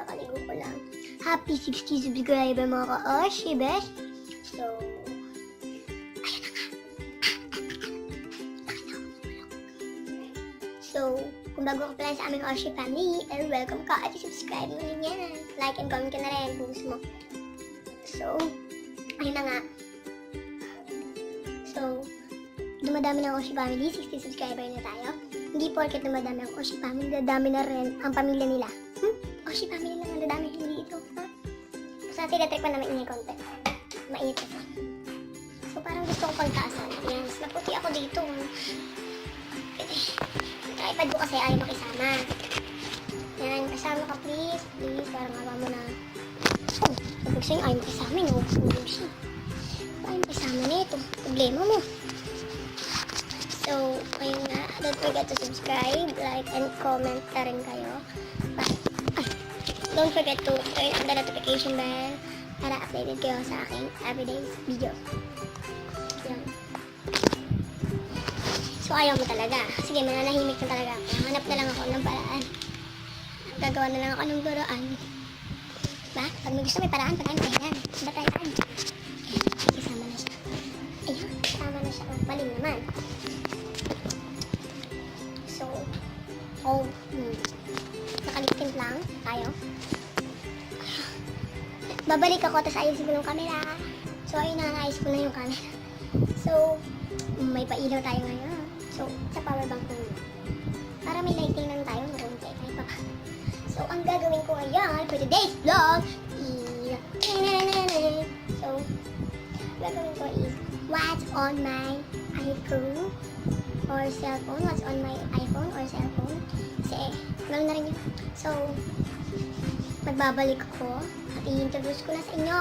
kakaligo ko lang. Happy 60 subscriber mga ka-Oshi, best. So, ayun na nga. So, kung bago ka pala sa aming Oshi family, welcome ka at subscribe mo rin yan. Like and comment ka na rin kung gusto mo. So, ayun na nga. So, dumadami na ang Oshi family, 60 subscriber na tayo. Hindi porket dumadami ang Oshi family, dadami na rin ang pamilya nila. Oshi family lang ang dadami, hindi ito. Ha? So, tinatrick pa na mainit konti. Mainit kasi. So, parang gusto ko pagtaasan. Ayan, mas maputi ako dito. Pwede. Yung iPad ko kasi ayaw makisama. Ayan, kasama ka please. Please, parang awa mo na. Oh, sabi sa'yo, ayaw makisama. Nahuhulog siya. Ayaw makisama na ito. Problema mo. So, ayun nga. Don't forget to subscribe, like, and comment na rin kayo. Don't forget to turn on the notification bell para updated kayo sa aking everyday video. Yan. So, ayaw mo talaga. Sige, mananahimik na talaga. Hanap na lang ako ng paraan. Gagawa na lang ako ng paraan. Ba? Pag may gusto may paraan, pag ayaw, ayan. Ba tayo? Isama na siya. Ayun, isama na siya. Maling naman. So, nakalitin lang tayo. Babalik ako, tapos ayusin ko yung camera. So, ayun na, naayos ko na yung camera. So, may pailaw tayo ngayon. So, sa power bank ko muna. Para may lighting lang tayo, marunti. Kahit pa pa. So, ang gagawin ko ngayon for today's vlog is... So, gagawin ko is what's on my iPhone or cellphone. What's on my iPhone or cellphone. Kasi, ganoon na rin yun. So, magbabalik ako at i-introduce ko na sa inyo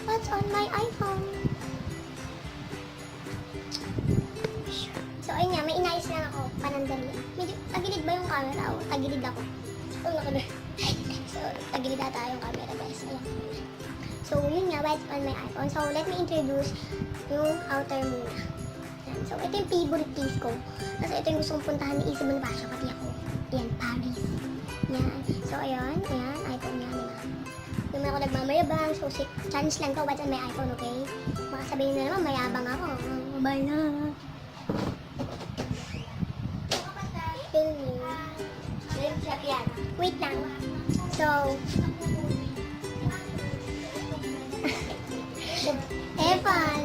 what's on my iPhone. So, ayun nga, may inayos lang ako, panandali. Medyo, tagilid ba yung camera? O, tagilid ako. So, tagilid ata yung camera, guys. Ayan. So, yun nga, what's on my iPhone. So, let me introduce yung outer muna. Ayan. So, ito yung favorite place ko. Kasi ito yung gusto kong puntahan ni Isa Bonifacio, pati ako. Ayan, Paris. Yan. So, ayan, iPhone yan. Yung mga ako nagmamayabang, so, chance lang to, what's on my iPhone, okay? Baka sabihin na naman, mayabang ako. Bye na. Wait lang. So, Evan.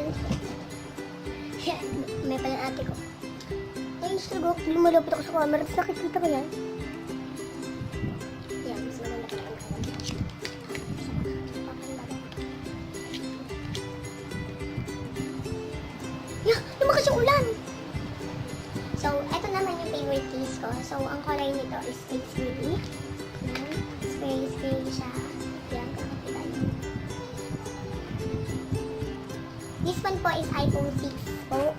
May pala ate ko. Ay, gusto ko, lumalapit ako sa camera, nakikita ko yan. Lumakas yung ulan! So, eto naman yung favorite case ko. So, ang color nito is HDD. Yan. Spray siya. Yan, kakakita nyo. This one po is iPhone 6 po.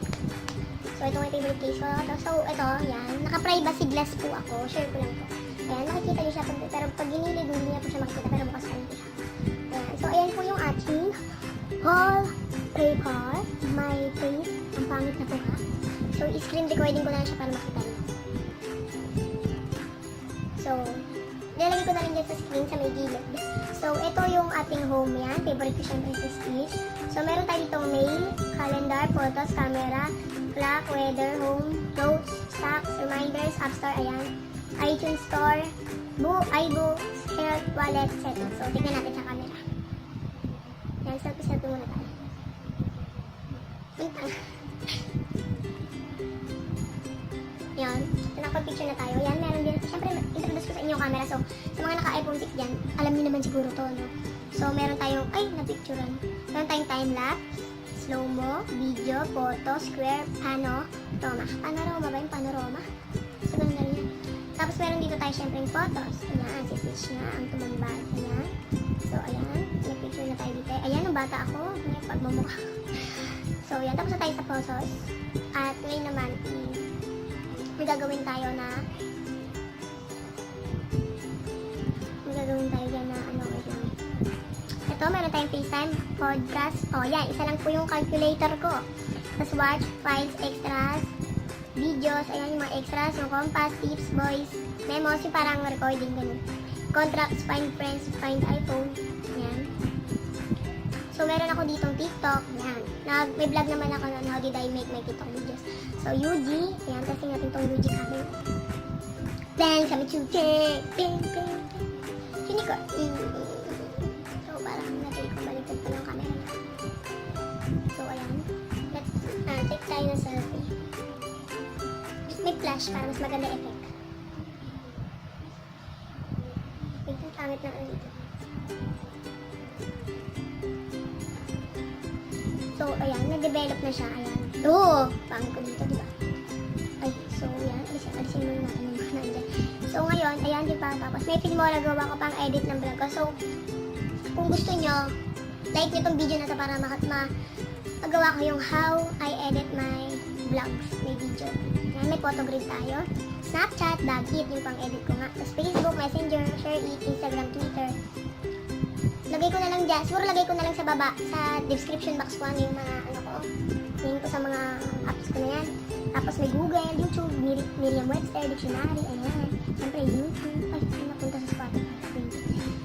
So, ito yung favorite case ko. So, ito, yan. Naka-privacy glass po ako. Share ko lang po. Ayan, nakikita nyo siya. Pero pag ginilid, hindi niya po siya makikita. Pero bukas ko siya. Ayan. So, ayan po yung ating wallpaper. My face. Ang pangit na po ha. So, screen recording ko na siya para makita nyo. So, nilalagay ko na rin dyan sa screen sa may gilid. So, ito yung ating home yan. Favorite ko syempre sa speech. So, meron tayo ditong mail, calendar, photos, camera, clock, weather, home, notes, stocks, reminders, app store, ayan. iTunes store, iBooks, health, wallet, settings. So, tignan natin sa camera. Yan, selfie muna tayo. Yan, nakapag-picture na tayo. Yan, meron din. Siyempre, introduce ko sa inyo yung camera. So, sa mga naka-iPhone 6 dyan, alam niyo naman siguro to, no? So, meron tayong, na-picturean. Meron tayong time-lapse, slow-mo, video, photo, square, panorama. Panorama ba yung panorama? So, ganun na rin yan. Tapos, meron dito tayo siyempre yung photos. Ayan, si Peach na, ang tumambal. Ayan. So, ayan, nag-picture na tayo dito. Ayan, ang bata ako. May pagmamukha. So, yan. Tapos na tayo sa photos. At ngayon naman, may gagawin tayo dyan na wait lang. Ito, meron tayong FaceTime, podcast. O, yan. Isa lang po yung calculator ko. Tapos watch, files, extras, videos. Ayan yung mga extras, yung compass, tips, voice, memos, yung parang recording ganun. Contracts, find friends, find iPhone. Yan. So, meron ako ditong TikTok. Yan. May vlog naman ako na how did I make my TikTok videos. So, UG. Yan. Testing natin tong UG camera. Then, sabi chuche. Ping, ping, ping. Unicorn. So, parang natin kung baliktad pa ng camera na. So, ayan. Take tayo ng selfie. May flash para mas maganda effect. Wait, ang pangit na dito. So, ayan. Nag-develop na siya. Ayan. Oo! Pangit ko dito, diba? Ay, so, ayan. Alisin muna natin yung mga nandyan. So, ngayon, ayan, diba? Tapos, may Filmora gawa ko pang edit ng vlog ko. So, kung gusto nyo, like nyo tong video na to para magawa ko yung how I edit my vlogs, my video. Ayan, may photogrid tayo. Snapchat, Dagit, yung pang edit ko nga. Tapos Facebook, Messenger, ShareIt, Instagram, Twitter. Lagay ko na lang dyan. Siguro lagay ko na lang sa baba, sa description box ko ano yung mga ano ko. Link ko sa mga apps ko na yan. Tapos may Google, YouTube, Merriam-Webster, Dictionary, ayan. Siyempre YouTube. Ay, napunta sa Spotify.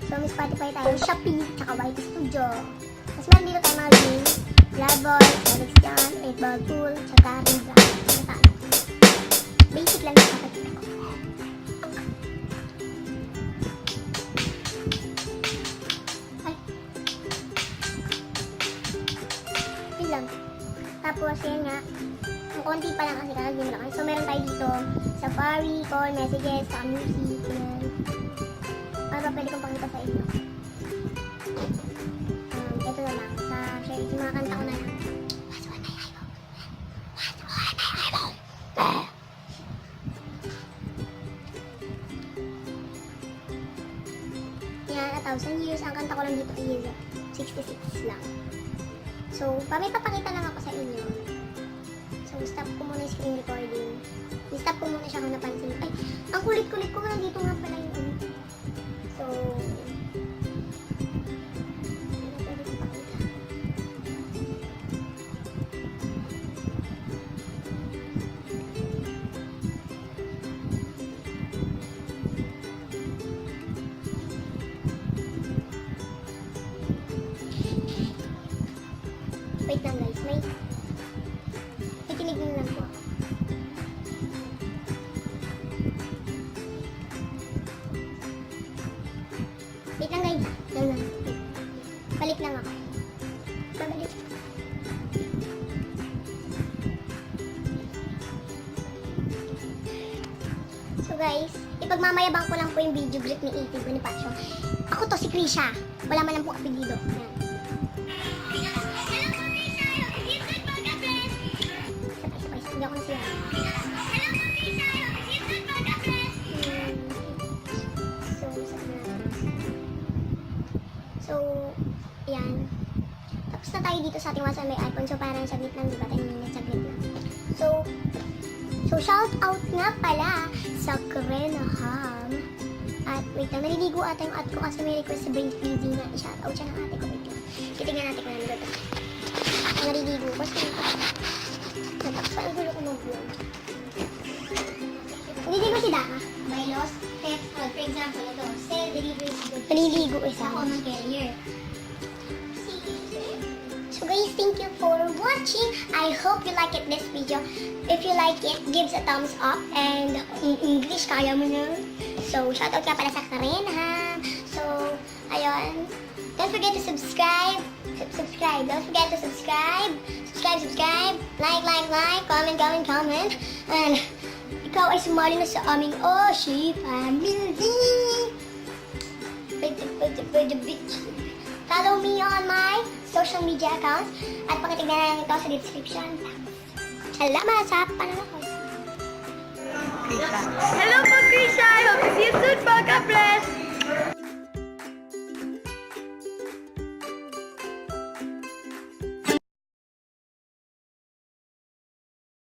So may Spotify tayo, Shopee, tsaka YT Studio. Tapos meron dito tayo mga games. Bloodboy, Alex John, 8-Ball Pool, tsaka Rinza. Basic lang sa kapatid ko. Ay. Yun lang. Tapos, yan nga. Ang konti pa lang kasi kakagin lang. So, meron tayo dito. Safari, call, messages, sa music, yan. Ano ba pwede kong pakita sa inyo? Ito na lang. Sa share, yung mga kanta ko na lang. Yan, 1,000 years. Ang kanta ko lang dito is 66 lang. So, may papakita lang ako sa inyo. So, stop ko muna yung screen recording. I-stop ko muna siya kung napansin. Ay, ang kulit-kulit ko nga dito nga pala yung So, wait lang guys, may tinig lang po ako. Wait lang guys, lang. Balik lang ako. Babalik. So guys, ipagmamayabang ko lang po yung video clip ni A.T. Bonifacio. Ako to si Krisha. Wala man lang po apelido. Yan. Hindi ako siya. So, yan. Tapos na tayo dito sa ating WhatsApp may iPhone. So, parang saglit lang, diba? 10 minutes, saglit lang. So, shout out nga pala sa Krenaham. At, wait lang, naliligo ata yung at ko kasi may request sa Brain Freezing na i-shout out siya ng ate ko. Wait lang. Titignan natin kung nandito. Naliligo ko kasi tapos pa ang gulo ko mag-vlog. Naliligo si Daka. By loss, theft, for example, ito, sell, delivery, naliligo isa. Common carrier. So guys, thank you for watching. I hope you like this video. If you like it, give a thumbs up. And in English, kaya mo na. So, shoutout ka pala sa Krenaham. So, ayun. Don't forget to subscribe. Don't forget to subscribe. Subscribe. Like. Comment. And ikaw ay sumali na sa aming Oshi family. Follow me on my social media accounts at pakitignan na lang ito sa description. Salamat sa panonood. Hello po, Krisha! I hope to see you soon po. God bless!